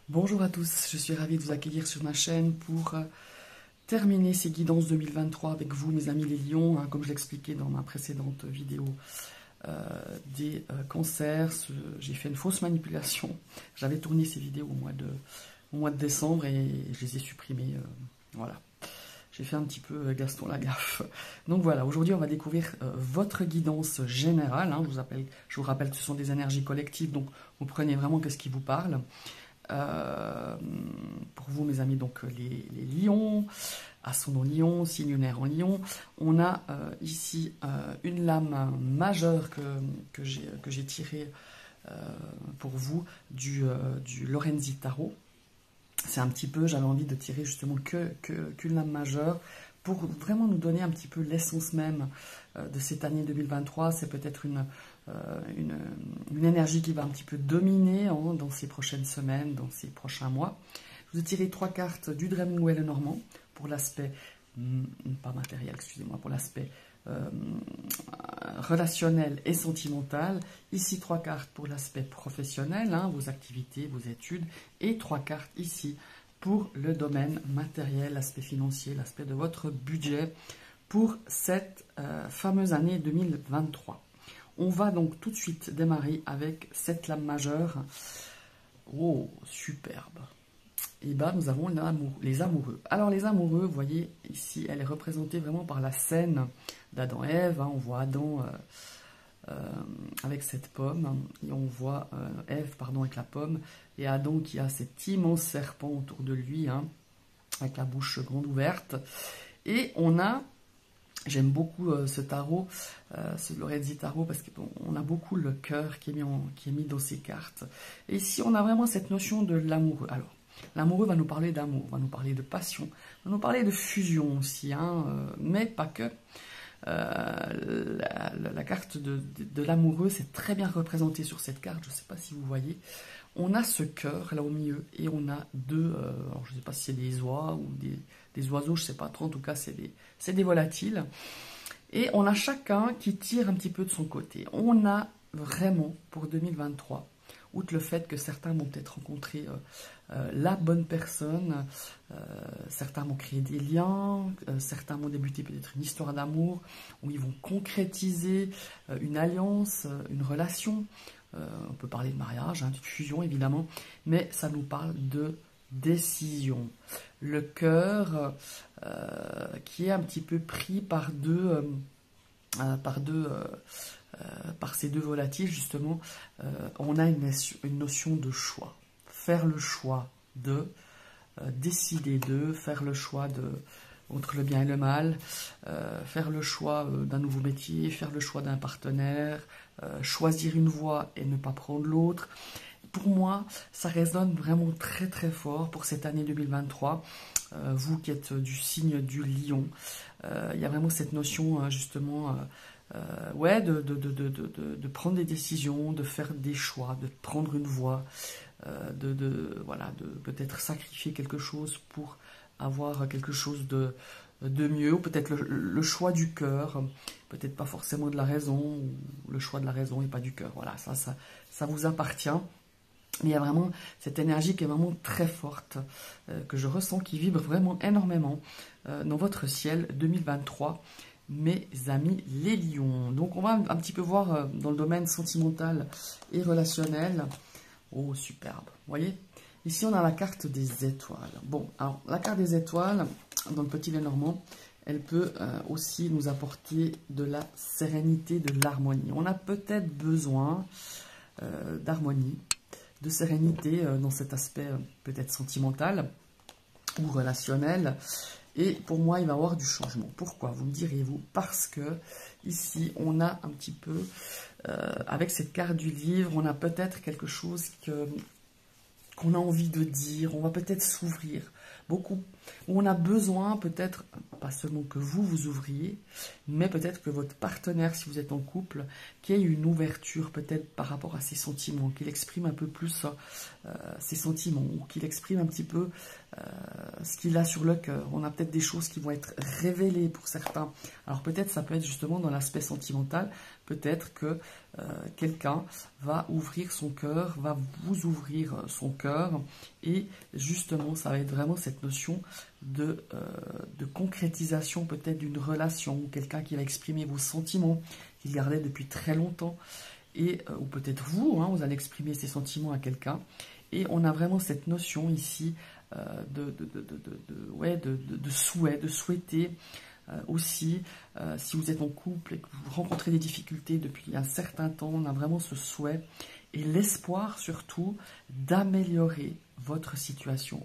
Bonjour à tous, je suis ravie de vous accueillir sur ma chaîne pour terminer ces guidances 2023 avec vous, mes amis les lions. Comme je l'expliquais dans ma précédente vidéo des cancers, j'ai fait une fausse manipulation. J'avais tourné ces vidéos au mois de décembre et je les ai supprimées. Voilà, j'ai fait un petit peu Gaston Lagaffe. Donc voilà, aujourd'hui on va découvrir votre guidance générale. Je vous rappelle que ce sont des énergies collectives, donc vous prenez vraiment ce qui vous parle. Pour vous mes amis, donc les lions, ascendant lion, signe lunaire en lion, on a ici une lame majeure que j'ai tirée pour vous du Lorenzi Tarot. C'est un petit peu, j'avais envie de tirer justement qu'une lame majeure pour vraiment nous donner un petit peu l'essence même de cette année 2023. C'est peut-être une énergie qui va un petit peu dominer dans ces prochaines semaines, dans ces prochains mois. Je vous ai tiré 3 cartes du Dreamwell normand pour l'aspect, pas matériel, excusez-moi, pour l'aspect relationnel et sentimental. Ici 3 cartes pour l'aspect professionnel, vos activités, vos études, et 3 cartes ici pour le domaine matériel, l'aspect financier, l'aspect de votre budget pour cette fameuse année 2023. On va donc tout de suite démarrer avec cette lame majeure. Oh, superbe. Et bien, nous avons les amoureux. Alors, les amoureux, vous voyez, ici, elle est représentée vraiment par la scène d'Adam et Ève. On voit Adam avec cette pomme, et on voit Ève, avec la pomme, et Adam qui a cet immense serpent autour de lui, avec la bouche grande ouverte. Et on a... J'aime beaucoup ce tarot, ce Lorenzi Tarot, parce qu'on a beaucoup le cœur qui est mis dans ces cartes. Et ici, on a vraiment cette notion de l'amoureux. Alors, l'amoureux va nous parler d'amour, va nous parler de passion, va nous parler de fusion aussi, mais pas que. La carte de l'amoureux, c'est très bien représenté sur cette carte, je ne sais pas si vous voyez. On a ce cœur là au milieu et on a deux, alors je ne sais pas si c'est des oies ou des oiseaux, je ne sais pas trop, en tout cas c'est des volatiles. Et on a chacun qui tire un petit peu de son côté. On a vraiment pour 2023, outre le fait que certains vont peut-être rencontrer la bonne personne, certains vont créer des liens, certains vont débuter peut-être une histoire d'amour, où ils vont concrétiser une alliance, une relation. On peut parler de mariage, de fusion évidemment, mais ça nous parle de décision. Le cœur qui est un petit peu pris par ces deux volatiles, justement, on a une notion de choix. Faire le choix de, décider de, faire le choix entre le bien et le mal, faire le choix d'un nouveau métier, faire le choix d'un partenaire, choisir une voie et ne pas prendre l'autre. Pour moi, ça résonne vraiment très très fort pour cette année 2023. Vous qui êtes du signe du lion, il y a vraiment cette notion justement de prendre des décisions, de faire des choix, de prendre une voie, de peut-être sacrifier quelque chose pour avoir quelque chose de mieux, ou peut-être le choix du cœur, peut-être pas forcément de la raison, ou le choix de la raison et pas du cœur. Voilà, ça vous appartient. Mais il y a vraiment cette énergie qui est vraiment très forte, que je ressens, qui vibre vraiment énormément dans votre ciel 2023, mes amis les lions. Donc on va un petit peu voir dans le domaine sentimental et relationnel. Oh, superbe. Vous voyez, ici on a la carte des étoiles. Bon, alors la carte des étoiles, dans le petit Lenormand, elle peut aussi nous apporter de la sérénité, de l'harmonie. On a peut-être besoin d'harmonie, de sérénité dans cet aspect peut-être sentimental ou relationnel. Et pour moi, il va y avoir du changement. Pourquoi, vous me direz-vous? Parce que ici, on a un petit peu, avec cette carte du livre, on a peut-être quelque chose qu'on a envie de dire, on va peut-être s'ouvrir beaucoup, on a besoin peut-être, pas seulement que vous ouvriez, mais peut-être que votre partenaire, si vous êtes en couple, qu'il y ait une ouverture peut-être par rapport à ses sentiments, qu'il exprime un peu plus ses sentiments, ou qu'il exprime un petit peu ce qu'il a sur le cœur. On a peut-être des choses qui vont être révélées pour certains. Alors peut-être ça peut être justement dans l'aspect sentimental, peut-être que quelqu'un va ouvrir son cœur, va vous ouvrir son cœur, et justement, ça va être vraiment cette notion de concrétisation peut-être d'une relation, ou quelqu'un qui va exprimer vos sentiments qu'il gardait depuis très longtemps, et ou peut-être vous, hein, vous allez exprimer ces sentiments à quelqu'un, et on a vraiment cette notion ici de souhait, de souhaiter aussi, si vous êtes en couple et que vous rencontrez des difficultés depuis un certain temps, on a vraiment ce souhait et l'espoir surtout d'améliorer votre situation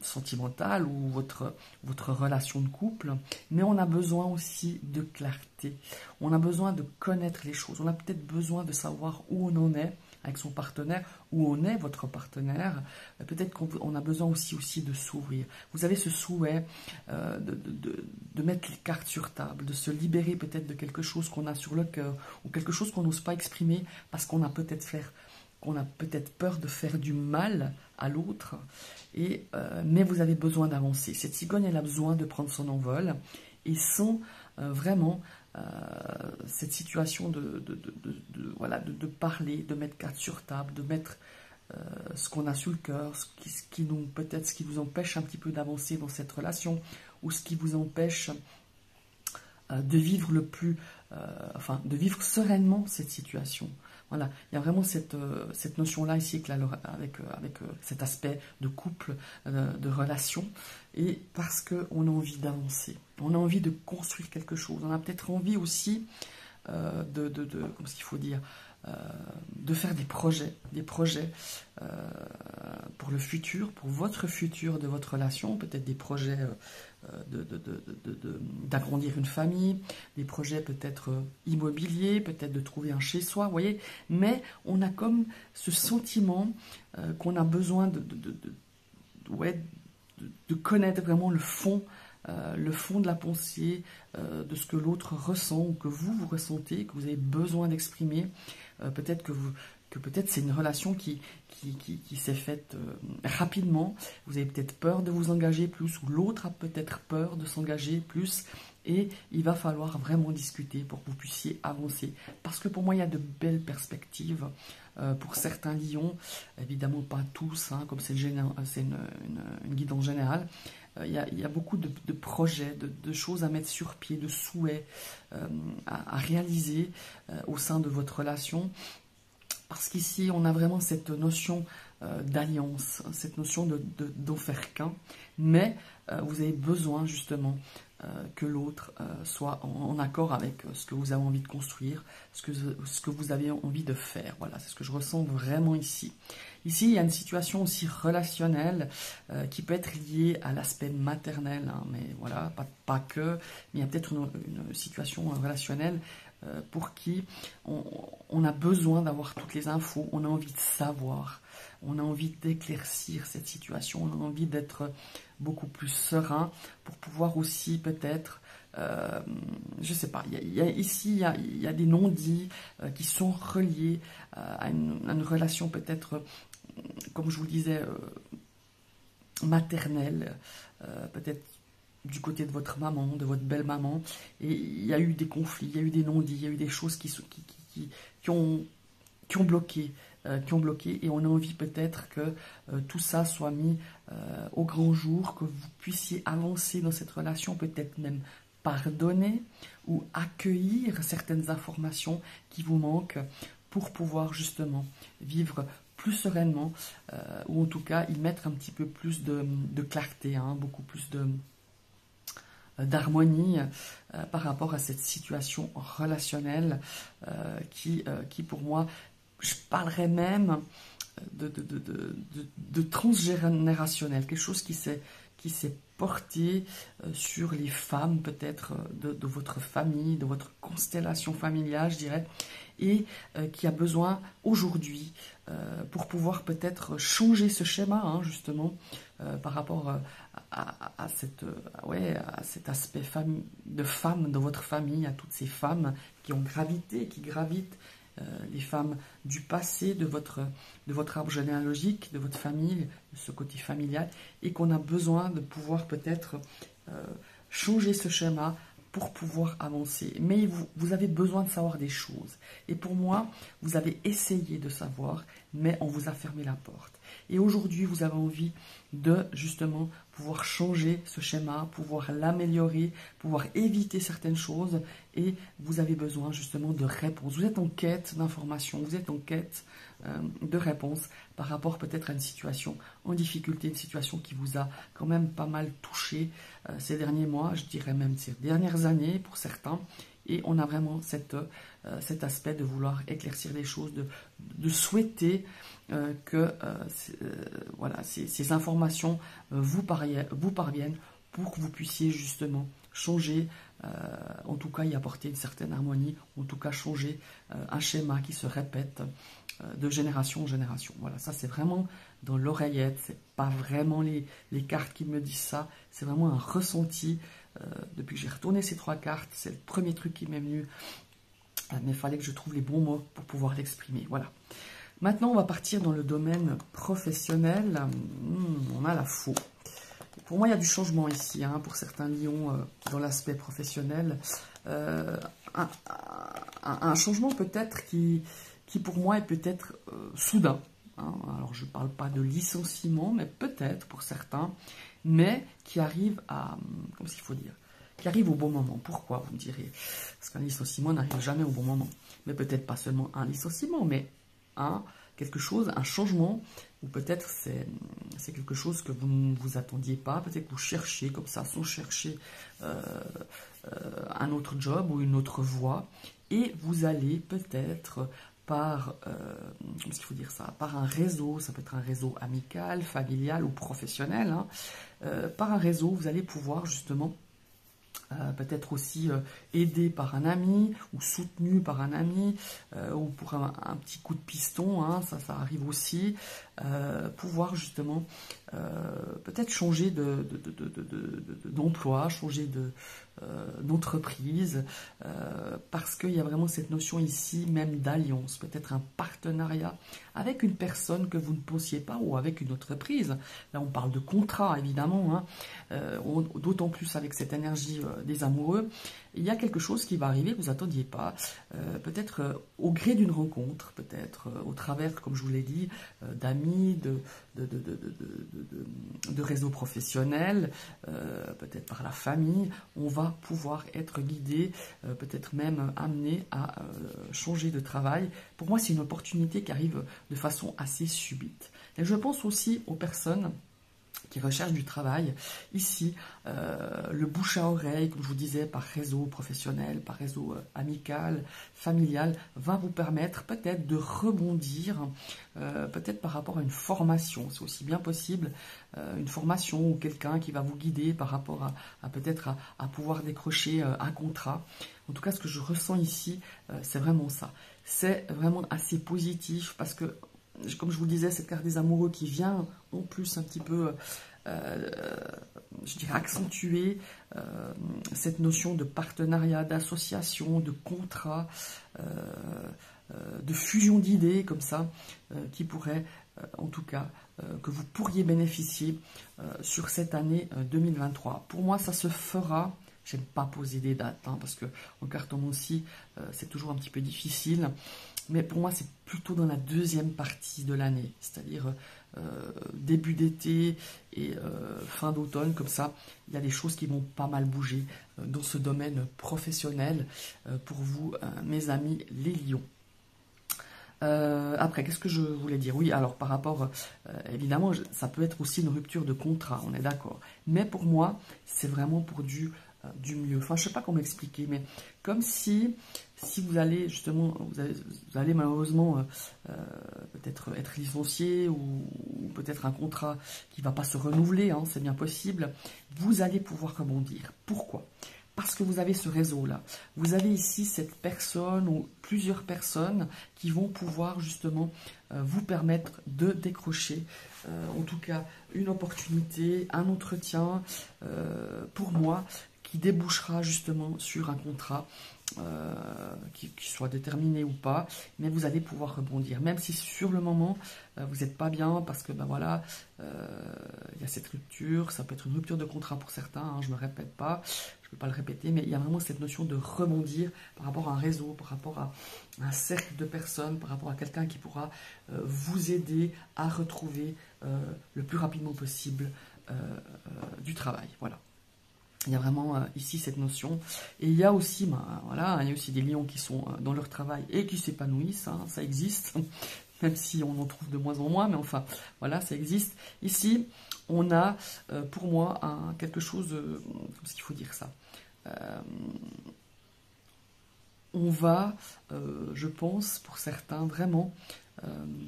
sentimentale ou votre relation de couple, mais on a besoin aussi de clarté, on a besoin de connaître les choses, on a peut-être besoin de savoir où on en est avec son partenaire, où on est votre partenaire, peut-être qu'on a besoin aussi de s'ouvrir. Vous avez ce souhait de mettre les cartes sur table, de se libérer peut-être de quelque chose qu'on a sur le cœur, ou quelque chose qu'on n'ose pas exprimer parce qu'on a peut-être peur de faire du mal à l'autre, mais vous avez besoin d'avancer. Cette cigogne, elle a besoin de prendre son envol, et sans vraiment cette situation de parler, de mettre carte sur table, de mettre ce qu'on a sur le cœur, peut-être ce qui vous empêche un petit peu d'avancer dans cette relation, ou ce qui vous empêche de vivre de vivre sereinement cette situation. Voilà, il y a vraiment cette notion-là ici avec cet aspect de couple, de relation, et parce qu'on a envie d'avancer, on a envie de construire quelque chose, on a peut-être envie aussi comment est-ce qu'il faut dire, de faire des projets pour le futur, pour votre futur de votre relation, peut-être des projets d'agrandir une famille, des projets peut-être immobiliers, peut-être de trouver un chez-soi, vous voyez, mais on a comme ce sentiment qu'on a besoin de connaître vraiment le fond de la pensée, de ce que l'autre ressent, ou que vous ressentez, que vous avez besoin d'exprimer. Peut-être que peut-être c'est une relation qui s'est faite rapidement, vous avez peut-être peur de vous engager plus, ou l'autre a peut-être peur de s'engager plus, et il va falloir vraiment discuter pour que vous puissiez avancer. Parce que pour moi, il y a de belles perspectives pour certains lions, évidemment pas tous, hein, comme c'est une guidance générale. Il y a beaucoup de projets, de choses à mettre sur pied, de souhaits à réaliser au sein de votre relation. Parce qu'ici, on a vraiment cette notion d'alliance, cette notion d'en faire qu'un. Mais vous avez besoin justement que l'autre soit en accord avec ce que vous avez envie de construire, ce que vous avez envie de faire. Voilà, c'est ce que je ressens vraiment ici. Ici, il y a une situation aussi relationnelle qui peut être liée à l'aspect maternel, hein, mais voilà, pas que, mais il y a peut-être une situation relationnelle pour qui on a besoin d'avoir toutes les infos, on a envie de savoir, on a envie d'éclaircir cette situation, on a envie d'être beaucoup plus serein pour pouvoir aussi peut-être, je ne sais pas, ici il y a des non-dits qui sont reliés à une relation peut-être, comme je vous le disais, maternelle, peut-être du côté de votre maman, de votre belle-maman, et il y a eu des conflits, il y a eu des non-dits, il y a eu des choses qui ont bloqué, et on a envie peut-être que tout ça soit mis au grand jour, que vous puissiez avancer dans cette relation, peut-être même pardonner ou accueillir certaines informations qui vous manquent pour pouvoir justement vivre plus sereinement, ou en tout cas y mettre un petit peu plus de clarté, hein, beaucoup plus d'harmonie par rapport à cette situation relationnelle qui pour moi, je parlerais même de transgénérationnel, quelque chose qui s'est porté sur les femmes peut-être de votre famille, de votre constellation familiale, je dirais, et qui a besoin aujourd'hui pour pouvoir peut-être changer ce schéma, hein, justement, par rapport à cet aspect de femme dans votre famille, à toutes ces femmes qui ont gravité, qui gravitent, les femmes du passé, de votre arbre généalogique, de votre famille, de ce côté familial, et qu'on a besoin de pouvoir peut-être changer ce schéma pour pouvoir avancer. Mais vous avez besoin de savoir des choses. Et pour moi, vous avez essayé de savoir, mais on vous a fermé la porte. Et aujourd'hui, vous avez envie de justement pouvoir changer ce schéma, pouvoir l'améliorer, pouvoir éviter certaines choses. Et vous avez besoin justement de réponses. Vous êtes en quête d'informations, vous êtes en quête de réponses par rapport peut-être à une situation en difficulté, une situation qui vous a quand même pas mal touché ces derniers mois, je dirais même ces dernières années pour certains. Et on a vraiment cet aspect de vouloir éclaircir les choses, de souhaiter que voilà, ces informations vous parviennent pour que vous puissiez justement changer, en tout cas y apporter une certaine harmonie, en tout cas changer un schéma qui se répète de génération en génération. Voilà, ça c'est vraiment dans l'oreillette, c'est pas vraiment les cartes qui me disent ça, c'est vraiment un ressenti. Depuis que j'ai retourné ces 3 cartes, c'est le premier truc qui m'est venu, mais il fallait que je trouve les bons mots pour pouvoir l'exprimer. Voilà. Maintenant, on va partir dans le domaine professionnel. On a la faux. Pour moi, il y a du changement ici, hein, pour certains lions dans l'aspect professionnel. Un changement peut-être qui pour moi est peut-être soudain. Hein. Alors, je ne parle pas de licenciement, mais peut-être pour certains, mais qui arrive à, comment il faut dire, qui arrive au bon moment. Pourquoi, vous me direz? Parce qu'un licenciement n'arrive jamais au bon moment. Mais peut-être pas seulement un licenciement, mais quelque chose, un changement, ou peut-être c'est quelque chose que vous ne vous attendiez pas, peut-être que vous cherchez comme ça, sans chercher un autre job ou une autre voie, et vous allez peut-être par, comment est-ce qu'il faut dire ça, par un réseau, ça peut être un réseau amical, familial ou professionnel, hein, par un réseau, vous allez pouvoir justement peut-être aussi aidé par un ami ou soutenu par un ami ou pour un petit coup de piston, hein, ça arrive aussi, pouvoir justement peut-être changer d'emploi, changer d'entreprise, parce qu'il y a vraiment cette notion ici même d'alliance, peut-être un partenariat avec une personne que vous ne pensiez pas ou avec une entreprise. Là on parle de contrat évidemment, hein, d'autant plus avec cette énergie des amoureux, il y a quelque chose qui va arriver que vous n'attendiez pas, peut-être au gré d'une rencontre, peut-être au travers, comme je vous l'ai dit, d'amis, de réseaux professionnels, peut-être par la famille, on va pouvoir être guidé, peut-être même amené à changer de travail. Pour moi, c'est une opportunité qui arrive de façon assez subite. Et je pense aussi aux personnes qui recherchent du travail. Ici, le bouche à oreille, comme je vous disais, par réseau professionnel, par réseau amical, familial, va vous permettre peut-être de rebondir, peut-être par rapport à une formation. C'est aussi bien possible, une formation ou quelqu'un qui va vous guider par rapport à peut-être à pouvoir décrocher un contrat. En tout cas, ce que je ressens ici, c'est vraiment ça. C'est vraiment assez positif parce que, comme je vous le disais, cette carte des amoureux qui vient en plus un petit peu, je dirais, accentuer cette notion de partenariat, d'association, de contrat, de fusion d'idées comme ça, qui pourrait, en tout cas, que vous pourriez bénéficier sur cette année 2023. Pour moi, ça se fera. J'aime pas poser des dates, hein, parce que en cartomancie, c'est toujours un petit peu difficile. Mais pour moi, c'est plutôt dans la deuxième partie de l'année, c'est-à-dire début d'été et fin d'automne, comme ça, il y a des choses qui vont pas mal bouger dans ce domaine professionnel pour vous, mes amis, les lions. Après, qu'est-ce que je voulais dire? Oui, alors par rapport, évidemment, ça peut être aussi une rupture de contrat, on est d'accord. Mais pour moi, c'est vraiment pour du mieux. Enfin, je ne sais pas comment expliquer, mais comme si vous allez justement, vous allez malheureusement peut-être être licencié ou peut-être un contrat qui ne va pas se renouveler, hein, c'est bien possible, vous allez pouvoir rebondir. Pourquoi? Parce que vous avez ce réseau-là. Vous avez ici cette personne ou plusieurs personnes qui vont pouvoir justement vous permettre de décrocher, en tout cas, une opportunité, un entretien, pour moi, qui débouchera justement sur un contrat qui soit déterminé ou pas, mais vous allez pouvoir rebondir, même si sur le moment vous n'êtes pas bien parce que ben voilà, il y a cette rupture, ça peut être une rupture de contrat pour certains, hein, je ne me répète pas, je ne peux pas le répéter, mais il y a vraiment cette notion de rebondir par rapport à un réseau, par rapport à un cercle de personnes, par rapport à quelqu'un qui pourra vous aider à retrouver le plus rapidement possible du travail, voilà. Il y a vraiment ici cette notion. Et il y a aussi, voilà, il y a aussi des lions qui sont dans leur travail et qui s'épanouissent. Hein, ça existe, même si on en trouve de moins en moins. Mais enfin, voilà, ça existe. Ici, on a, pour moi, quelque chose, comment est-ce qu'il faut dire ça, on va, je pense, pour certains, vraiment,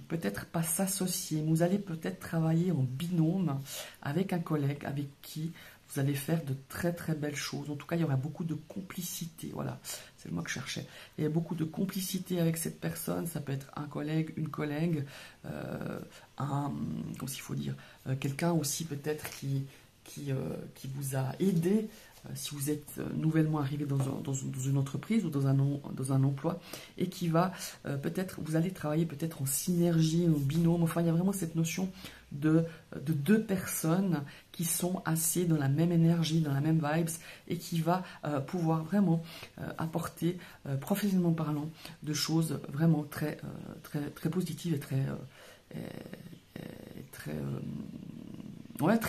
peut-être pas s'associer. Vous allez peut-être travailler en binôme avec un collègue avec qui vous allez faire de très très belles choses. En tout cas, il y aura beaucoup de complicité. Voilà, c'est le mot que je cherchais. Il y a beaucoup de complicité avec cette personne. Ça peut être un collègue, une collègue, comment il faut dire, quelqu'un aussi peut-être qui vous a aidé. Si vous êtes nouvellement arrivé dans une entreprise ou dans un emploi et qui va peut-être, vous allez travailler peut-être en synergie, en binôme, enfin il y a vraiment cette notion de deux personnes qui sont assez dans la même énergie, dans la même vibes et qui va pouvoir vraiment apporter, professionnellement parlant, de choses vraiment très, très, très positives et très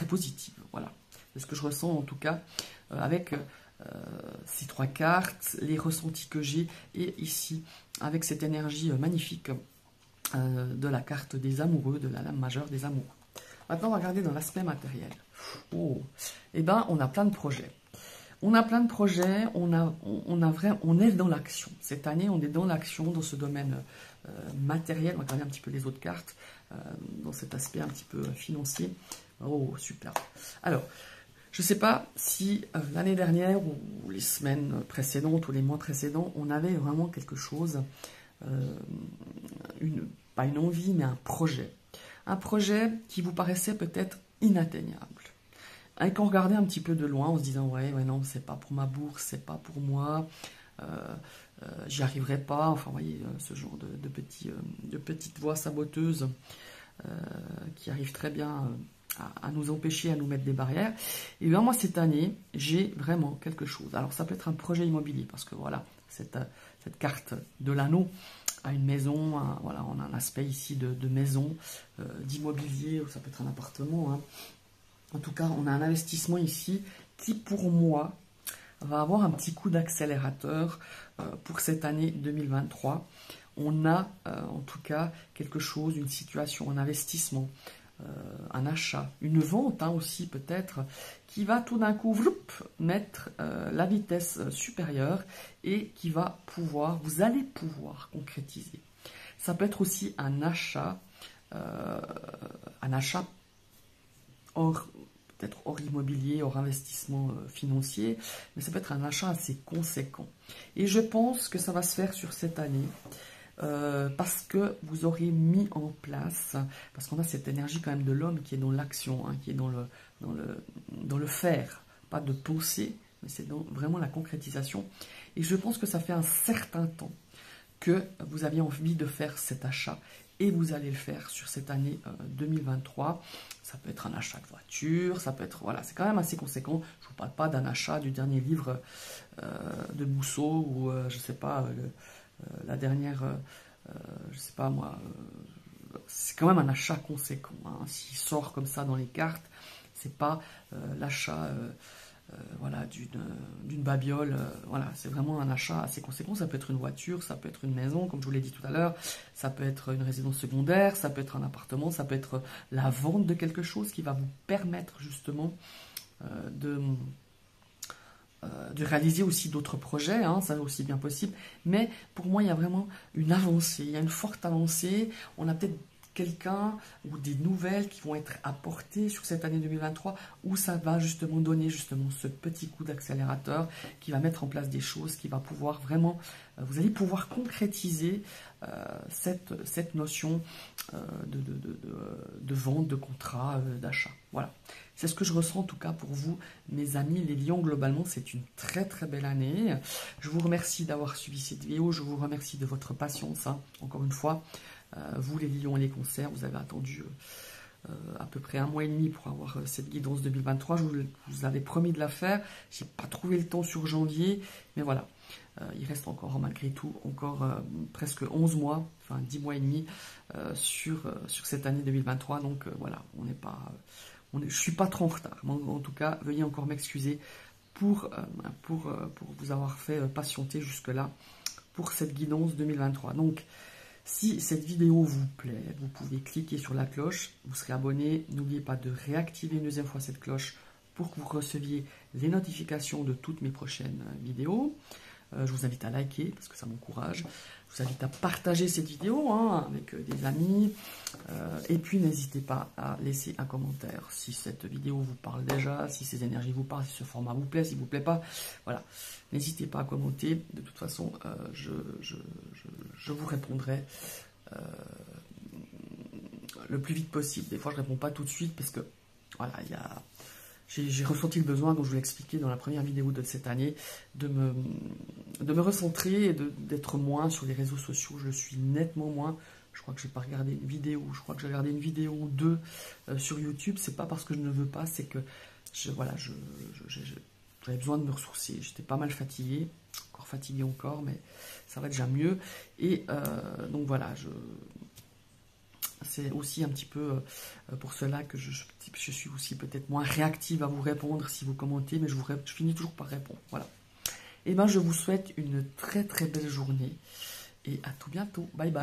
positives, voilà. C'est ce que je ressens en tout cas avec ces trois cartes, les ressentis que j'ai, et ici avec cette énergie magnifique de la carte des amoureux, de la lame majeure des amoureux. Maintenant, on va regarder dans l'aspect matériel. Oh, eh ben, on a plein de projets. On a plein de projets, on est dans l'action. Cette année, on est dans l'action, dans ce domaine matériel. On va regarder un petit peu les autres cartes, dans cet aspect un petit peu financier. Oh, super. Alors, je ne sais pas si l'année dernière ou les semaines précédentes ou les mois précédents, on avait vraiment quelque chose, pas une envie, mais un projet. Un projet qui vous paraissait peut-être inatteignable. Et qu'on regardait un petit peu de loin en se disant « ouais, non, c'est pas pour ma bourse, c'est pas pour moi, j'y arriverai pas ». Enfin, vous voyez, ce genre de petites voix saboteuses qui arrivent très bien à nous empêcher, à nous mettre des barrières. Et bien moi, cette année, j'ai vraiment quelque chose. Alors, ça peut être un projet immobilier, parce que voilà, cette carte de l'anneau a une maison, voilà, on a un aspect ici de maison, d'immobilier, ça peut être un appartement. Hein. En tout cas, on a un investissement ici qui, pour moi, va avoir un petit coup d'accélérateur pour cette année 2023. On a, en tout cas, quelque chose, une situation, un investissement, un achat, une vente hein, aussi peut-être, qui va tout d'un coup mettre la vitesse supérieure et qui va pouvoir, vous allez pouvoir concrétiser. Ça peut être aussi un achat peut-être hors immobilier, hors investissement financier, mais ça peut être un achat assez conséquent. Et je pense que ça va se faire sur cette année. Parce que vous aurez mis en place, parce qu'on a cette énergie quand même de l'homme qui est dans l'action, hein, qui est dans le faire, pas de penser, mais c'est vraiment la concrétisation. Et je pense que ça fait un certain temps que vous aviez envie de faire cet achat et vous allez le faire sur cette année 2023. Ça peut être un achat de voiture, ça peut être, voilà, c'est quand même assez conséquent. Je ne vous parle pas d'un achat du dernier livre de Mousseau ou, je ne sais pas, la dernière, je sais pas moi, c'est quand même un achat conséquent. Hein. S'il sort comme ça dans les cartes, c'est pas l'achat voilà, d'une babiole. Voilà, c'est vraiment un achat assez conséquent. Ça peut être une voiture, ça peut être une maison, comme je vous l'ai dit tout à l'heure, ça peut être une résidence secondaire, ça peut être un appartement, ça peut être la vente de quelque chose qui va vous permettre justement de réaliser aussi d'autres projets, hein, ça aussi bien possible, mais pour moi il y a vraiment une avancée, il y a une forte avancée, on a peut-être quelqu'un ou des nouvelles qui vont être apportées sur cette année 2023 où ça va justement donner justement ce petit coup d'accélérateur qui va mettre en place des choses, qui va pouvoir vraiment, vous allez pouvoir concrétiser cette notion vente, de contrat, d'achat. Voilà. C'est ce que je ressens en tout cas pour vous, mes amis les lions. Globalement, c'est une très très belle année. Je vous remercie d'avoir suivi cette vidéo. Je vous remercie de votre patience. Hein. Encore une fois, vous les lions et les cancers, vous avez attendu à peu près 1 mois et demi pour avoir cette guidance 2023. Je vous avais promis de la faire. J'ai pas trouvé le temps sur janvier, mais voilà. Il reste encore, malgré tout, encore presque 11 mois, enfin 10 mois et demi sur cette année 2023. Donc voilà, on n'est pas, je ne suis pas trop en retard. En tout cas, veuillez encore m'excuser pour vous avoir fait patienter jusque-là pour cette guidance 2023. Donc, si cette vidéo vous plaît, vous pouvez cliquer sur la cloche, vous serez abonné. N'oubliez pas de réactiver une deuxième fois cette cloche pour que vous receviez les notifications de toutes mes prochaines vidéos. Je vous invite à liker parce que ça m'encourage. Je vous invite à partager cette vidéo avec des amis. Et puis n'hésitez pas à laisser un commentaire si cette vidéo vous parle déjà, si ces énergies vous parlent, si ce format vous plaît, s'il ne vous plaît pas. Voilà. N'hésitez pas à commenter. De toute façon, je vous répondrai le plus vite possible. Des fois, je ne réponds pas tout de suite parce que voilà, j'ai ressenti le besoin, comme je vous l'ai expliqué dans la première vidéo de cette année, de me recentrer et d'être moins sur les réseaux sociaux. Je suis nettement moins. Je crois que je n'ai pas regardé une vidéo. Je crois que j'ai regardé une vidéo ou deux sur YouTube. C'est pas parce que je ne veux pas, c'est que j'avais besoin de me ressourcer. J'étais pas mal fatigué, encore, mais ça va déjà mieux. Et donc voilà, c'est aussi un petit peu pour cela que je suis aussi peut-être moins réactive à vous répondre si vous commentez, mais je finis toujours par répondre. Voilà. Et bien, je vous souhaite une très très belle journée et à tout bientôt. Bye bye.